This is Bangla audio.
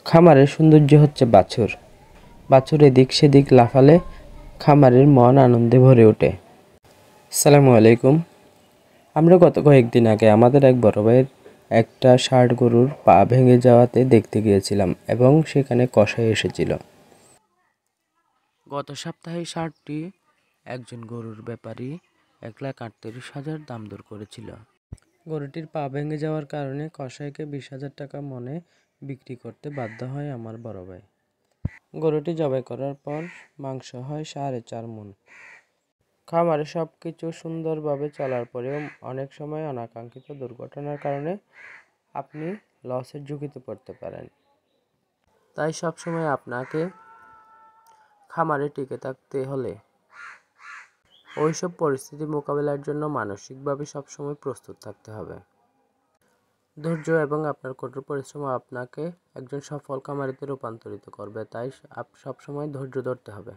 খামারের সৌন্দর্য হচ্ছে বাছুর। বাছুর এদিক সেদিক লাফালে খামারের মন আনন্দে ভরে ওঠে। আসসালামু আলাইকুম। আমরা গত কয়েকদিন আগে আমাদের এক বড় ভাইয়ের একটা ষাঁড় গরুর পা ভেঙে যাওয়াতে দেখতে গিয়েছিলাম এবং সেখানে কসাই এসেছিল। গত সপ্তাহে ষাঁড়টি একজন গরুর ব্যাপারী 1,38,000 দাম দর করেছিল। গরুটির পা ভেঙে যাওয়ার কারণে কসাইকে 20,000 টাকা মনে বিক্রি করতে বাধ্য হয় আমার বড় ভাই। গরুটি জবাই করার পর মাংস হয় 4.5 মণ। খামারে সব কিছু সুন্দরভাবে চলার পরেও অনেক সময় অনাকাঙ্ক্ষিত দুর্ঘটনার কারণে আপনি লসের ঝুঁকিতে পড়তে পারেন। তাই সবসময় আপনাকে খামারে টিকে থাকতে হলে ওইসব পরিস্থিতি মোকাবেলার জন্য মানসিকভাবে সবসময় প্রস্তুত থাকতে হবে। ধৈর্য এবং আপনার কঠোর পরিশ্রম আপনাকে একজন সফল খামারিতে রূপান্তরিত করবে, তাই সবসময় ধৈর্য ধরতে হবে।